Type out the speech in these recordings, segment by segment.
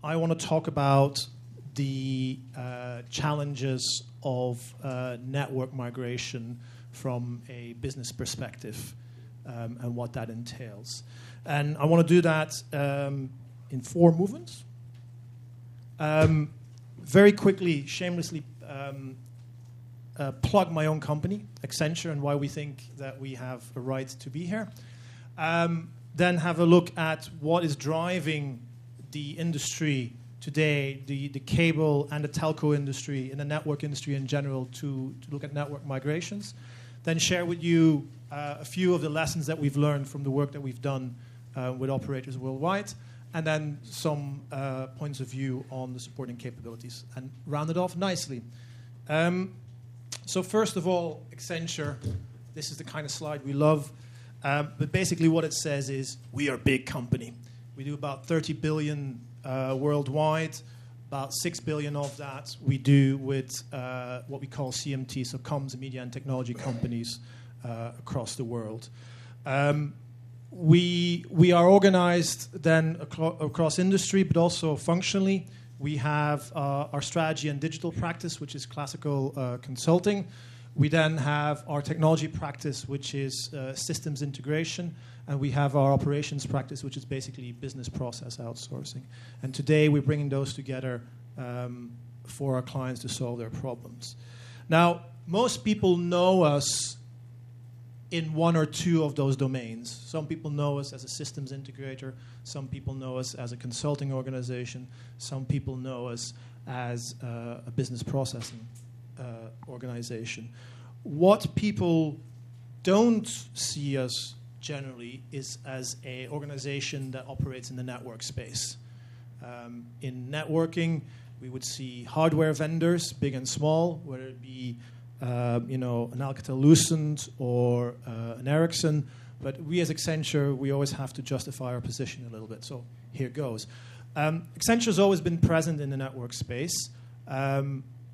I want to talk about the challenges of network migration from a business perspective and what that entails. And I want to do that in 4 movements. Very quickly, shamelessly plug my own company, Accenture, and why we think that we have a right to be here. Then have a look at what is driving the industry today, the cable and the telco industry and the network industry in general to look at network migrations. Then share with you a few of the lessons that we've learned from the work that we've done with operators worldwide, and then some points of view on the supporting capabilities, and round it off nicely. So first of all, Accenture, this is the kind of slide we love. But basically what it says is, we are a big company. We do about 30 billion worldwide. About 6 billion of that we do with what we call CMT, so comms, media, and technology companies across the world. We are organized then across industry, but also functionally. We have our strategy and digital practice, which is classical consulting. We then have our technology practice, which is systems integration, and we have our operations practice, which is basically business process outsourcing. And today we're bringing those together for our clients to solve their problems. Now, most people know us in 1 or 2 of those domains. Some people know us as a systems integrator. Some people know us as a consulting organization. Some people know us as a business processing organization. What people don't see us generally is as an organization that operates in the network space. In networking, we would see hardware vendors, big and small, whether it be an Alcatel-Lucent or an Ericsson. But we as Accenture, we always have to justify our position a little bit. So here goes. Accenture's always been present in the network space.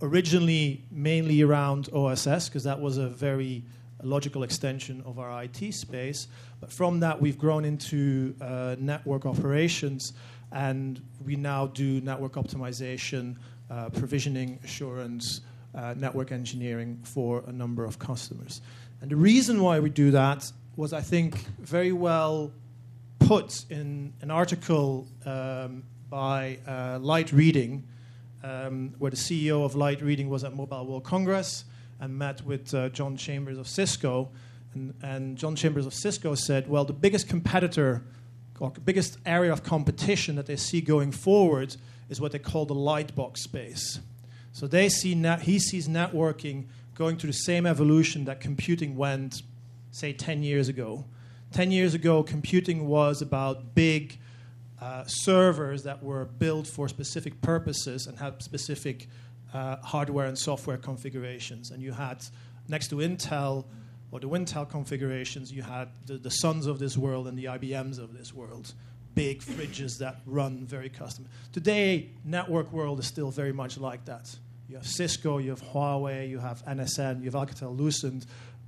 Originally, mainly around OSS, because that was a very logical extension of our IT space. But from that, we've grown into network operations, and we now do network optimization, provisioning, assurance, network engineering for a number of customers. And the reason why we do that was, I think, very well put in an article by Light Reading, where the CEO of Light Reading was at Mobile World Congress and met with John Chambers of Cisco. And John Chambers of Cisco said, well, the biggest competitor or biggest area of competition that they see going forward is what they call the light box space. So he sees networking going through the same evolution that computing went, say, 10 years ago. 10 years ago, computing was about big servers that were built for specific purposes and had specific hardware and software configurations. And you had, next to Intel, or the Wintel configurations, you had the Suns of this world and the IBMs of this world. Big fridges that run very custom. Today, network world is still very much like that. You have Cisco, you have Huawei, you have NSN, you have Alcatel-Lucent,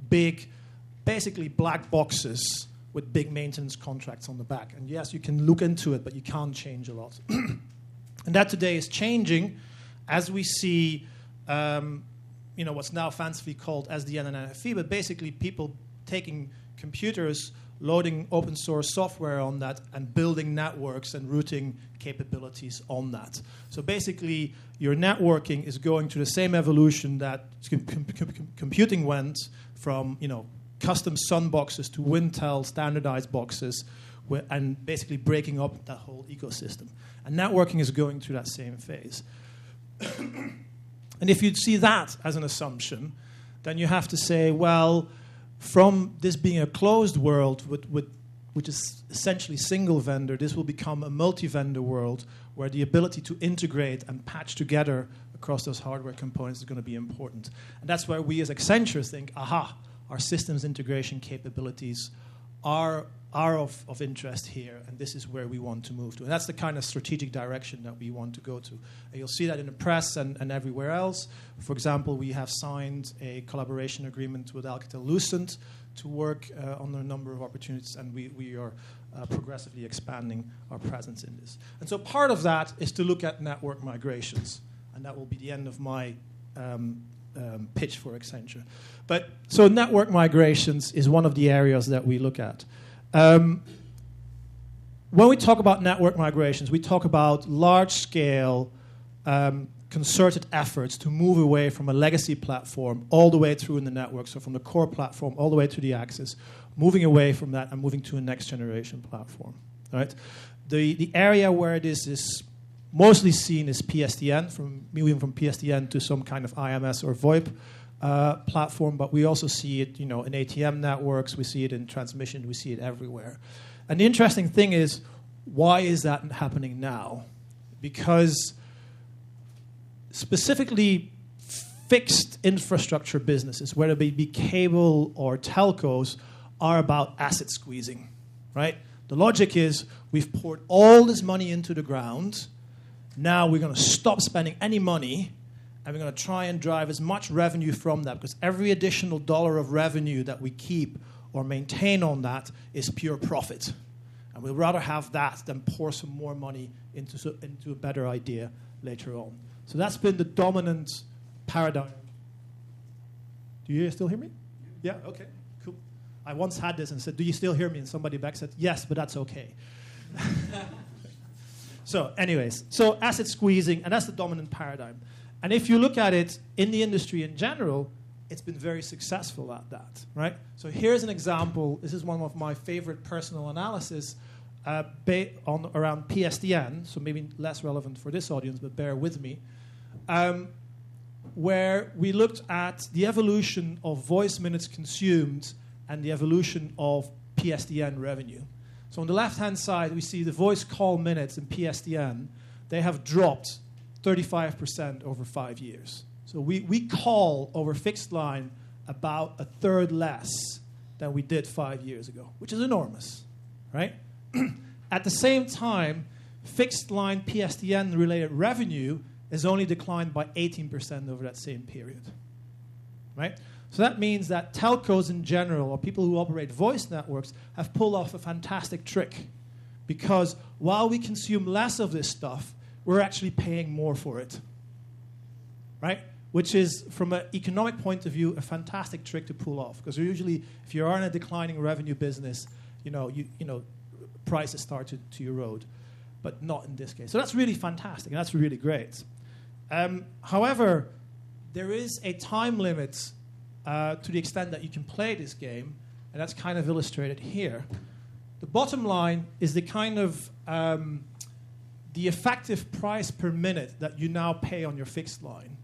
big, basically black boxes with big maintenance contracts on the back. And yes, you can look into it, but you can't change a lot. And that today is changing as we see what's now fancifully called SDN and NFV, but basically people taking computers, loading open source software on that, and building networks and routing capabilities on that. So basically, your networking is going through the same evolution that computing went from, custom Sun boxes to Wintel standardized boxes, and basically breaking up that whole ecosystem. And networking is going through that same phase. And if you'd see that as an assumption, then you have to say, well, from this being a closed world, which is essentially single vendor, this will become a multi-vendor world where the ability to integrate and patch together across those hardware components is going to be important. And that's where we as Accenture think, aha, our systems integration capabilities are are of interest here, and this is where we want to move to. And that's the kind of strategic direction that we want to go to. And you'll see that in the press and everywhere else. For example, we have signed a collaboration agreement with Alcatel-Lucent to work on a number of opportunities, and we are progressively expanding our presence in this. And so part of that is to look at network migrations, and that will be the end of my pitch for Accenture. But so network migrations is one of the areas that we look at. When we talk about network migrations, we talk about large-scale concerted efforts to move away from a legacy platform all the way through in the network, so from the core platform all the way to the axis, moving away from that and moving to a next-generation platform. Right? The area where this is mostly seen is PSTN, from moving from PSTN to some kind of IMS or VoIP platform, but we also see it, in ATM networks, we see it in transmission, we see it everywhere. And the interesting thing is, why is that happening now? Because specifically fixed infrastructure businesses, whether they be cable or telcos, are about asset squeezing, right? The logic is, we've poured all this money into the ground, now we're going to stop spending any money, and we're going to try and drive as much revenue from that, because every additional dollar of revenue that we keep or maintain on that is pure profit. And we'd rather have that than pour some more money into a better idea later on. So that's been the dominant paradigm. Do you still hear me? Yeah, okay, cool. I once had this and said, do you still hear me? And somebody back said, yes, but that's okay. So anyways, so asset squeezing, and that's the dominant paradigm. And if you look at it in the industry in general, it's been very successful at that, right? So here's an example. This is one of my favorite personal analysis around PSTN, so maybe less relevant for this audience, but bear with me, where we looked at the evolution of voice minutes consumed and the evolution of PSTN revenue. So on the left-hand side, we see the voice call minutes in PSTN. They have dropped 35% over 5 years. So we call over fixed line about a third less than we did 5 years ago, which is enormous, right? At the same time, fixed line PSTN-related revenue has only declined by 18% over that same period, right? So that means that telcos in general, or people who operate voice networks, have pulled off a fantastic trick, because while we consume less of this stuff, we're actually paying more for it, right? Which is, from an economic point of view, a fantastic trick to pull off. Because usually, if you are in a declining revenue business, prices start to erode, but not in this case. So that's really fantastic, and that's really great. However, there is a time limit to the extent that you can play this game, and that's kind of illustrated here. The bottom line is the kind of the effective price per minute that you now pay on your fixed line.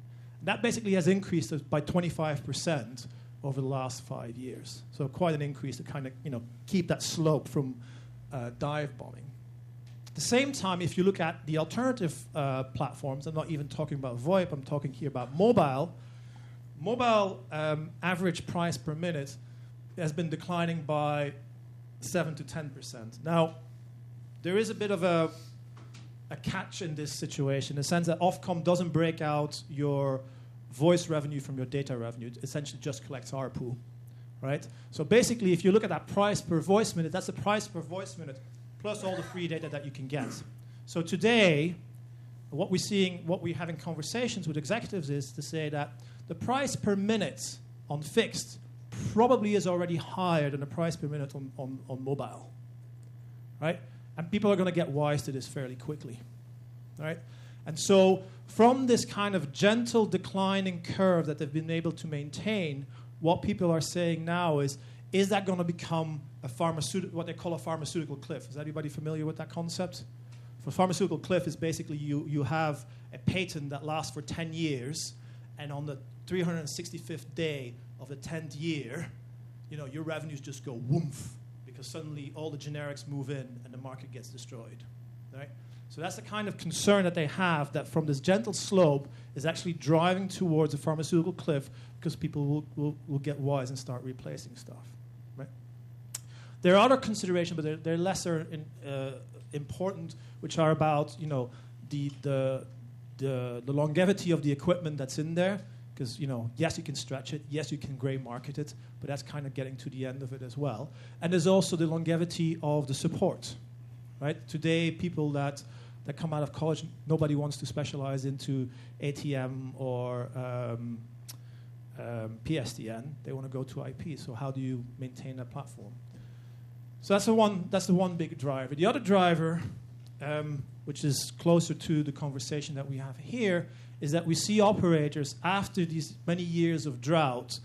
That basically has increased by 25% over the last 5 years. So quite an increase to kind of keep that slope from dive bombing. At the same time, if you look at the alternative platforms, I'm not even talking about VoIP, I'm talking here about mobile. Mobile average price per minute has been declining by 7 to 10%. Now, there is a bit of a catch in this situation, in the sense that Ofcom doesn't break out your voice revenue from your data revenue. It essentially just collects ARPU, right? So basically, if you look at that price per voice minute, that's the price per voice minute plus all the free data that you can get. So today, what we're having conversations with executives is to say that the price per minute on fixed probably is already higher than the price per minute on mobile, right? And people are going to get wise to this fairly quickly, right? And so from this kind of gentle declining curve that they've been able to maintain, what people are saying now is that going to become what they call a pharmaceutical cliff? Is anybody familiar with that concept? A pharmaceutical cliff is basically you have a patent that lasts for 10 years, and on the 365th day of the 10th year, your revenues just go woomph, because suddenly all the generics move in and the market gets destroyed, right? So that's the kind of concern that they have, that from this gentle slope is actually driving towards a pharmaceutical cliff, because people will get wise and start replacing stuff, right? There are other considerations, but they're lesser important, which are about the longevity of the equipment that's in there. Because, yes, you can stretch it. Yes, you can gray market it. But that's kind of getting to the end of it as well. And there's also the longevity of the support, right? Today, people that come out of college, nobody wants to specialize into ATM or PSTN. They want to go to IP. So how do you maintain that platform? So that's the one big driver. The other driver, which is closer to the conversation that we have here, is that we see operators, after these many years of drought,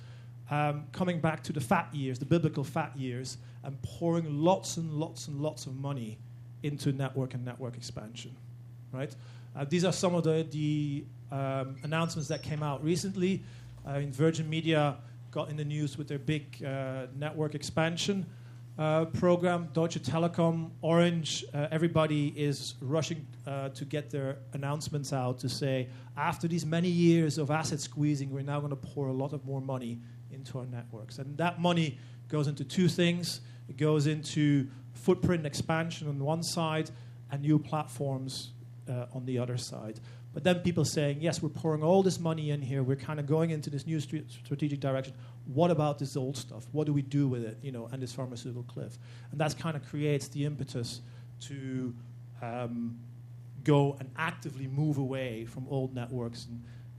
coming back to the fat years, the biblical fat years, and pouring lots and lots and lots of money into network and network expansion, right? These are some of the announcements that came out recently. Virgin Media got in the news with their big network expansion program. Deutsche Telekom, Orange, everybody is rushing to get their announcements out to say, after these many years of asset squeezing, we're now going to pour a lot of more money into our networks. And that money goes into two things. It goes into footprint expansion on one side and new platforms on the other side. But then people saying, yes, we're pouring all this money in here. We're kind of going into this new strategic direction. What about this old stuff? What do we do with it? And this pharmaceutical cliff. And that kind of creates the impetus to go and actively move away from old networks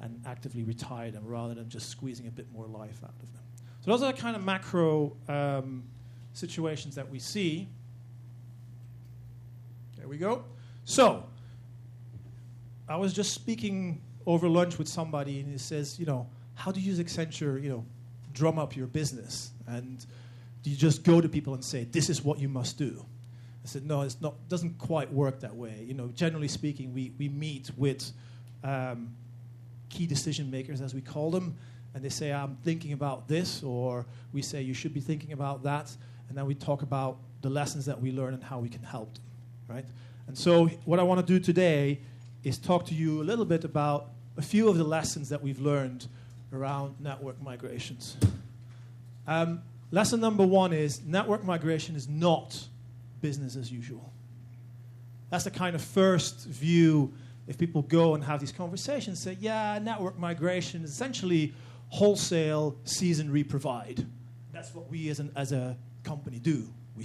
and actively retire them rather than just squeezing a bit more life out of them. So those are the kind of macro situations that we see. There we go. So I was just speaking over lunch with somebody, and he says, how do you use Accenture, drum up your business? And do you just go to people and say, this is what you must do? I said, no, it's not. Doesn't quite work that way. Generally speaking, we meet with key decision makers, as we call them, and they say, I'm thinking about this, or we say, you should be thinking about that, and then we talk about the lessons that we learn and how we can help them, right? And so what I want to do today is talk to you a little bit about a few of the lessons that we've learned around network migrations. Lesson number one is network migration is not business as usual. That's the kind of first view if people go and have these conversations, say, yeah, network migration is essentially wholesale seize and reprovide. That's what we as a company do. We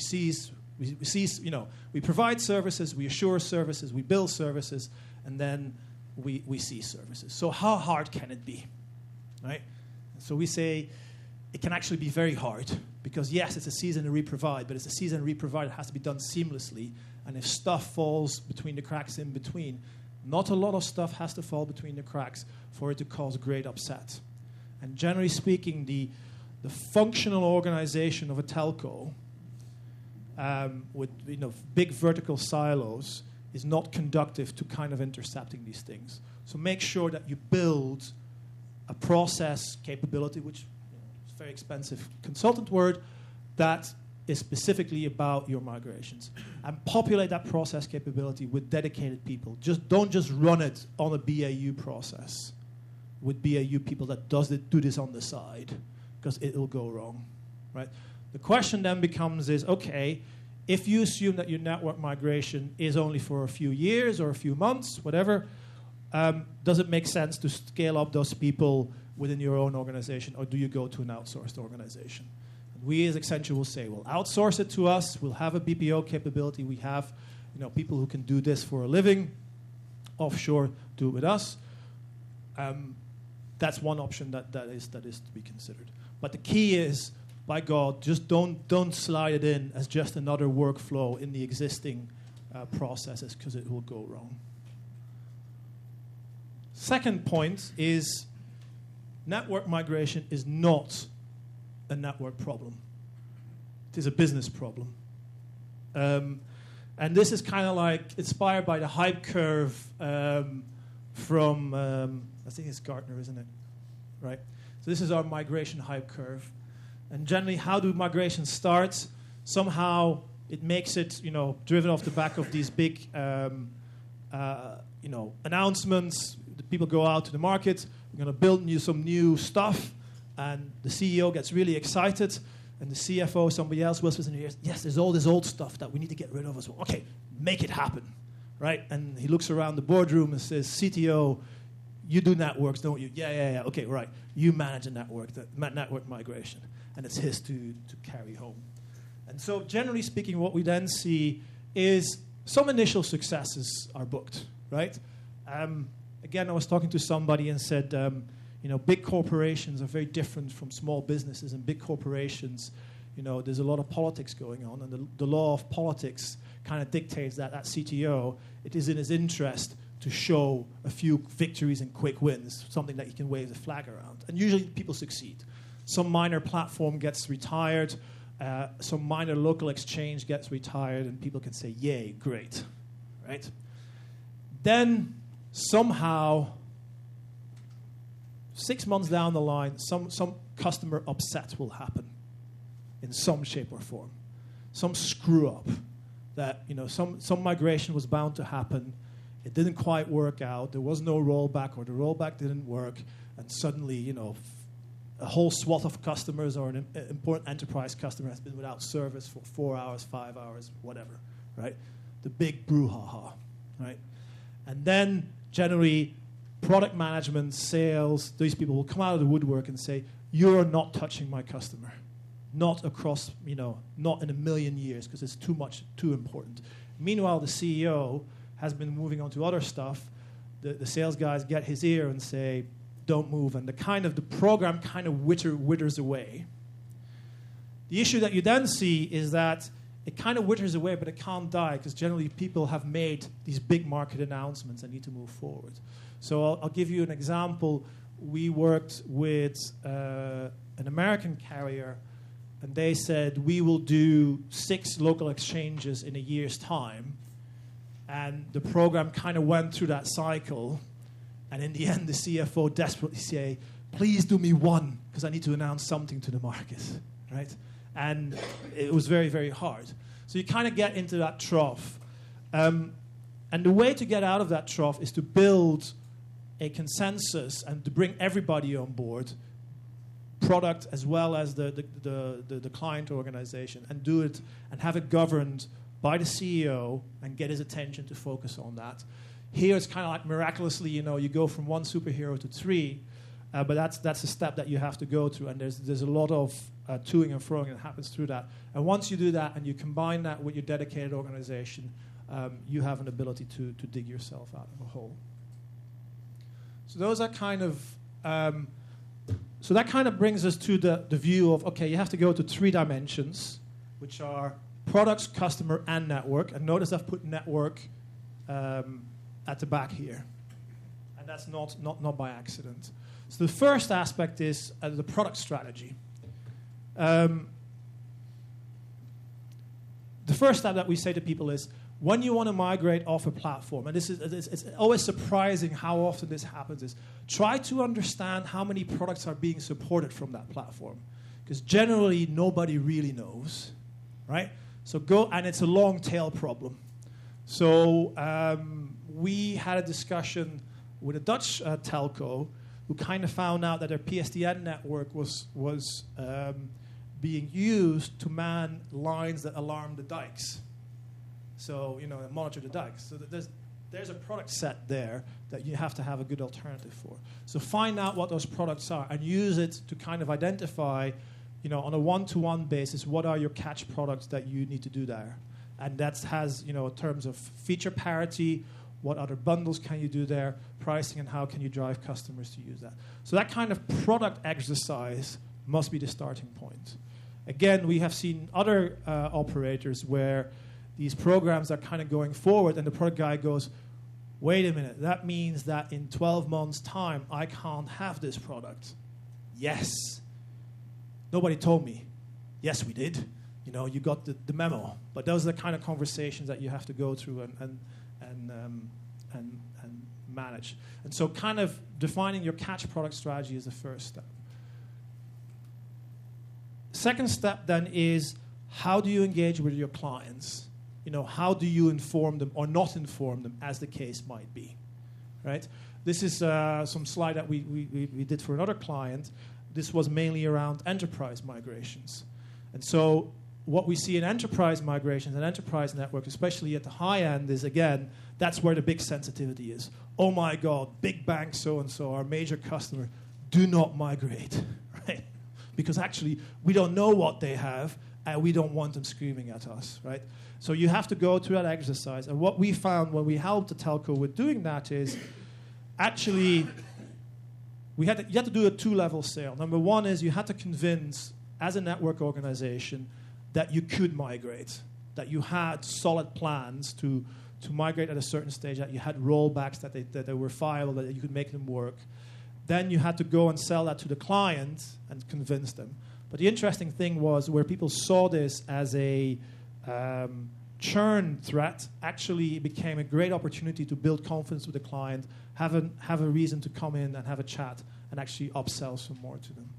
provide services, we assure services, we build services, and then we see services. So how hard can it be, right? So we say it can actually be very hard because, yes, it's a seize and a reprovide, but it's a seize and reprovide. It has to be done seamlessly. And if stuff falls between the cracks in between, not a lot of stuff has to fall between the cracks for it to cause great upset. And generally speaking, the functional organization of a telco with big vertical silos is not conducive to kind of intercepting these things. So make sure that you build a process capability, which is a very expensive consultant word, that is specifically about your migrations. And populate that process capability with dedicated people. Don't just run it on a BAU process with BAU people that do this on the side, because it'll go wrong, right? The question then becomes okay, if you assume that your network migration is only for a few years or a few months, whatever, does it make sense to scale up those people within your own organization, or do you go to an outsourced organization? And we as Accenture will say, well, outsource it to us. We'll have a BPO capability. We have people who can do this for a living. Offshore, do it with us. That's one option that is to be considered. But the key is, by God, just don't slide it in as just another workflow in the existing processes, because it will go wrong. Second point is network migration is not a network problem. It is a business problem. And this is kind of like inspired by the hype curve from, I think it's Gartner, isn't it? Right? So this is our migration hype curve. And generally, how do migrations start? Somehow it makes it, driven off the back of these big, announcements. The people go out to the market. We're going to build some new stuff, and the CEO gets really excited. And the CFO, somebody else whispers in your ears, yes, there's all this old stuff that we need to get rid of as well. Okay, make it happen, right? And he looks around the boardroom and says, CTO, you do networks, don't you? Yeah. Okay, right. You manage a network, the network migration. And it's his to carry home. And so generally speaking, what we then see is some initial successes are booked, right? Again, I was talking to somebody and said, big corporations are very different from small businesses. And big corporations, there's a lot of politics going on. And the law of politics kind of dictates that CTO, it is in his interest to show a few victories and quick wins, something that you can wave the flag around. And usually people succeed. Some minor platform gets retired. Some minor local exchange gets retired. And people can say, yay, great, right? Then somehow, 6 months down the line, some customer upset will happen in some shape or form. Some screw up that, some migration was bound to happen. It didn't quite work out. There was no rollback, or the rollback didn't work. And suddenly, a whole swath of customers or an important enterprise customer has been without service for 4 hours, 5 hours, whatever, right? The big brouhaha, right? And then generally, product management, sales, these people will come out of the woodwork and say, you're not touching my customer. Not across, not in a million years, because it's too important. Meanwhile, the CEO has been moving on to other stuff. The sales guys get his ear and say, don't move. And the program kind of withers away. The issue that you then see is that it kind of withers away, but it can't die, because generally people have made these big market announcements and need to move forward. So I'll give you an example. We worked with an American carrier, and they said, we will do 6 local exchanges in a year's time. And the program kind of went through that cycle. And in the end, the CFO desperately said, please do me 1, because I need to announce something to the market, right? And it was very, very hard. So you kind of get into that trough. And the way to get out of that trough is to build a consensus and to bring everybody on board, product as well as the client organization, and do it and have it governed by the CEO and get his attention to focus on that. Here it's kind of like miraculously, you go from 1 superhero to 3, but that's a step that you have to go through, and there's a lot of toing and froing that happens through that. And once you do that and you combine that with your dedicated organization, you have an ability to dig yourself out of a hole. So those are kind of, so that kind of brings us to the view of, okay, you have to go to 3 dimensions, which are products, customer, and network. And notice I've put network at the back here. And that's not by accident. So the first aspect is the product strategy. The first step that we say to people is, when you want to migrate off a platform, and it's always surprising how often this happens, is try to understand how many products are being supported from that platform. Because generally, nobody really knows, right? So go, and it's a long tail problem. So we had a discussion with a Dutch telco who kind of found out that their PSTN network was being used to man lines that alarm the dikes. So, monitor the dikes. So there's a product set there that you have to have a good alternative for. So find out what those products are and use it to kind of identify, on a one-to-one basis, what are your catch products that you need to do there. And that has, in terms of feature parity, what other bundles can you do there, pricing, and how can you drive customers to use that. So that kind of product exercise must be the starting point. Again, we have seen other operators where these programs are kind of going forward, and the product guy goes, wait a minute, that means that in 12 months' time, I can't have this product. Yes. Nobody told me. Yes, we did. You got the memo. But those are the kind of conversations that you have to go through and manage. And so kind of defining your catch product strategy is the first step. Second step then is, how do you engage with your clients? How do you inform them or not inform them, as the case might be, right? This is some slide that we did for another client. This was mainly around enterprise migrations. And so what we see in enterprise migrations and enterprise networks, especially at the high end, is, again, that's where the big sensitivity is. Oh my God, big bank so-and-so, our major customer, do not migrate, right? Because actually, we don't know what they have, and we don't want them screaming at us, right? So you have to go through that exercise. And what we found when we helped the telco with doing that is, actually, you had to do a two-level sale. Number one is you had to convince, as a network organization, that you could migrate, that you had solid plans to migrate at a certain stage, that you had rollbacks, that they were viable, that you could make them work. Then you had to go and sell that to the client and convince them. But the interesting thing was where people saw this as a churn threat, actually it became a great opportunity to build confidence with the client, have a reason to come in and have a chat and actually upsell some more to them.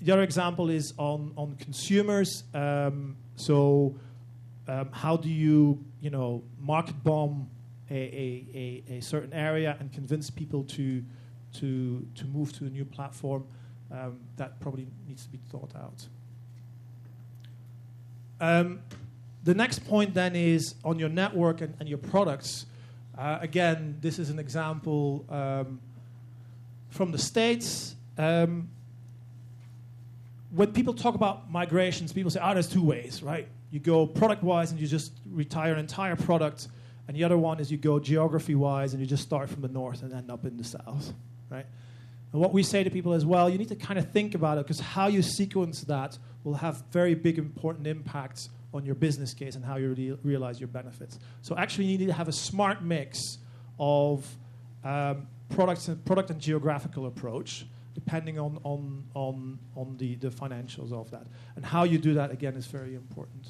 The other example is on consumers. How do you market bomb a certain area and convince people to move to a new platform? That probably needs to be thought out. The next point then is on your network and your products. Again, this is an example from the States. When people talk about migrations, people say, there's two ways, right? You go product-wise and you just retire an entire product, and the other one is you go geography-wise and you just start from the north and end up in the south, right? And what we say to people is, well, you need to kind of think about it, because how you sequence that will have very big, important impacts on your business case and how you realize your benefits. So actually, you need to have a smart mix of product and geographical approach, depending on the financials of that. And how you do that, again, is very important.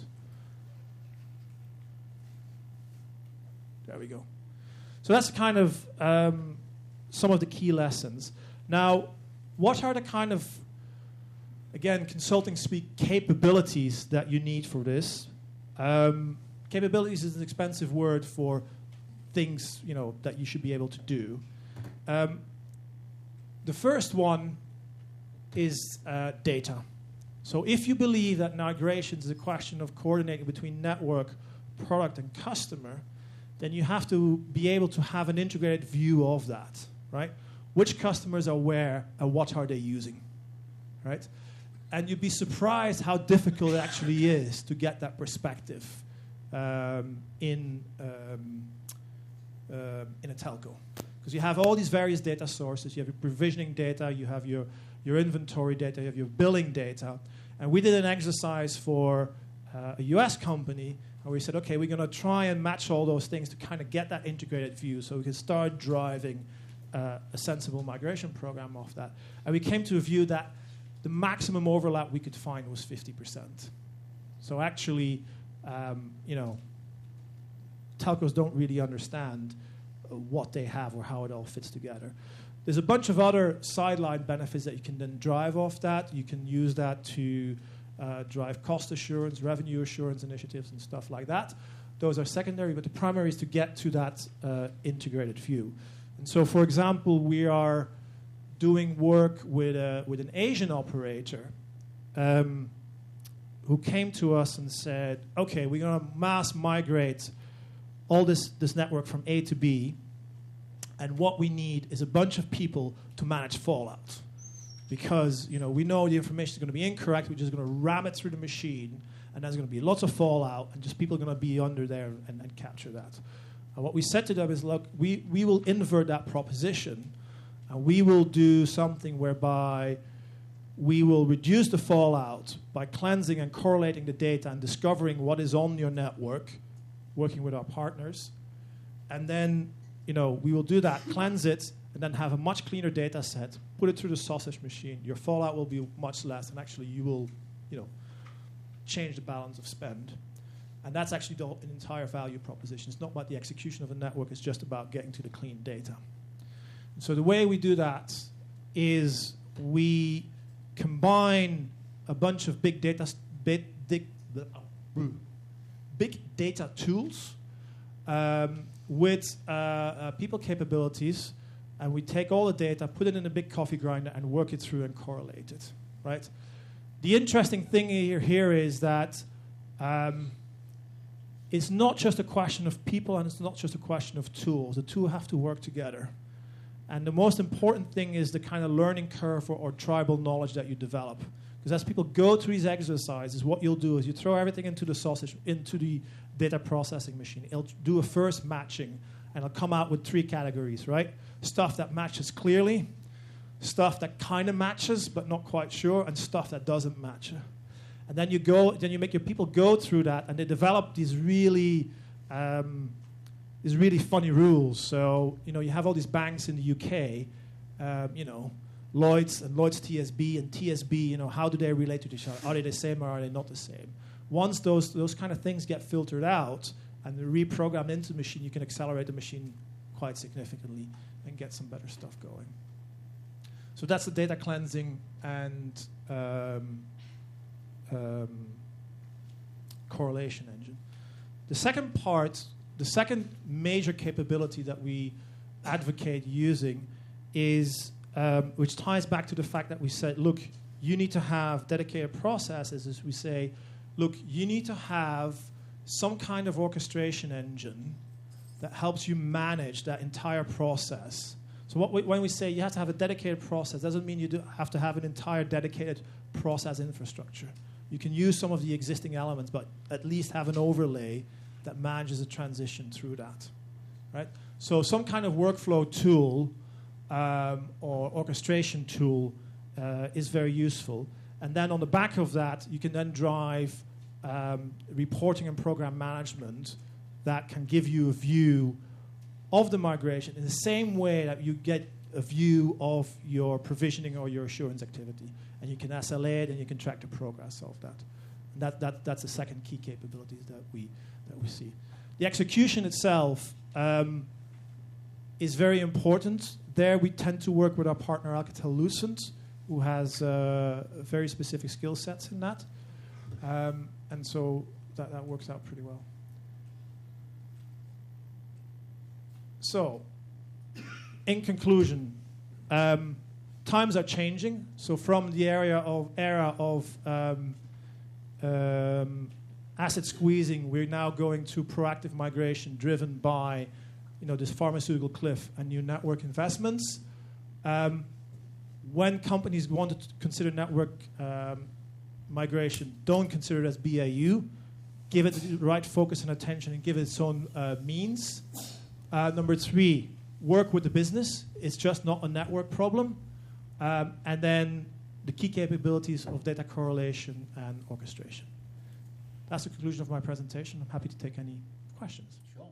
There we go. So that's kind of some of the key lessons. Now, what are the kind of, again, consulting speak, capabilities that you need for this? Capabilities is an expensive word for things, that you should be able to do. The first one is data. So if you believe that migrations is a question of coordinating between network, product, and customer, then you have to be able to have an integrated view of that, right? Which customers are where and what are they using, right? And you'd be surprised how difficult it actually is to get that perspective in a telco. Because you have all these various data sources. You have your provisioning data, you have your inventory data, you have your billing data. And we did an exercise for a US company, and we said, okay, we're going to try and match all those things to kind of get that integrated view so we can start driving a sensible migration program off that. And we came to a view that the maximum overlap we could find was 50%. So actually, telcos don't really understand what they have or how it all fits together. There's a bunch of other sideline benefits that you can then drive off that. You can use that to drive cost assurance, revenue assurance initiatives, and stuff like that. Those are secondary, but the primary is to get to that integrated view. And so, for example, we are doing work with an Asian operator who came to us and said, okay, we're going to mass migrate all this network from A to B, and what we need is a bunch of people to manage fallout. Because we know the information is going to be incorrect, we're just going to ram it through the machine, and there's going to be lots of fallout, and just people are going to be under there and capture that. And what we said to them is, look, we will invert that proposition, and we will do something whereby we will reduce the fallout by cleansing and correlating the data and discovering what is on your network, working with our partners. And then, we will do that, cleanse it, and then have a much cleaner data set, put it through the sausage machine. Your fallout will be much less, and actually you will, change the balance of spend. And that's actually an entire value proposition. It's not about the execution of a network, it's just about getting to the clean data. And so the way we do that is we combine a bunch of big data tools with people capabilities, and we take all the data, put it in a big coffee grinder, and work it through and correlate it, right? The interesting thing here is that it's not just a question of people and it's not just a question of tools. The two have to work together. And the most important thing is the kind of learning curve or tribal knowledge that you develop. Because as people go through these exercises, what you'll do is you throw everything into the sausage, into the data processing machine. It'll do a first matching, and it'll come out with 3 categories, right? Stuff that matches clearly, stuff that kind of matches but not quite sure, and stuff that doesn't match. And then you make your people go through that, and they develop these really funny rules. So you have all these banks in the UK, Lloyd's and Lloyd's TSB and TSB, how do they relate to each other? Are they the same or are they not the same? Once those kind of things get filtered out and they're reprogrammed into the machine, you can accelerate the machine quite significantly and get some better stuff going. So that's the data cleansing and correlation engine. The second major capability that we advocate using is which ties back to the fact that we said, look, you need to have dedicated processes. As we say, look, you need to have some kind of orchestration engine that helps you manage that entire process. So when we say you have to have a dedicated process, doesn't mean you have to have an entire dedicated process infrastructure. You can use some of the existing elements, but at least have an overlay that manages a transition through that, right? So some kind of workflow tool or orchestration tool is very useful. And then on the back of that, you can then drive reporting and program management that can give you a view of the migration in the same way that you get a view of your provisioning or your assurance activity. And you can SLA it and you can track the progress of that. And that's the second key capability that we see. The execution itself is very important. There we tend to work with our partner Alcatel-Lucent, who has very specific skill sets in that. And so that works out pretty well. So, in conclusion, times are changing. So from the era of asset squeezing, we're now going to proactive migration driven by this pharmaceutical cliff and new network investments. When companies want to consider network migration, don't consider it as BAU. Give it the right focus and attention and give it its own means. Number 3, work with the business. It's just not a network problem. And then the key capabilities of data correlation and orchestration. That's the conclusion of my presentation. I'm happy to take any questions. Sure.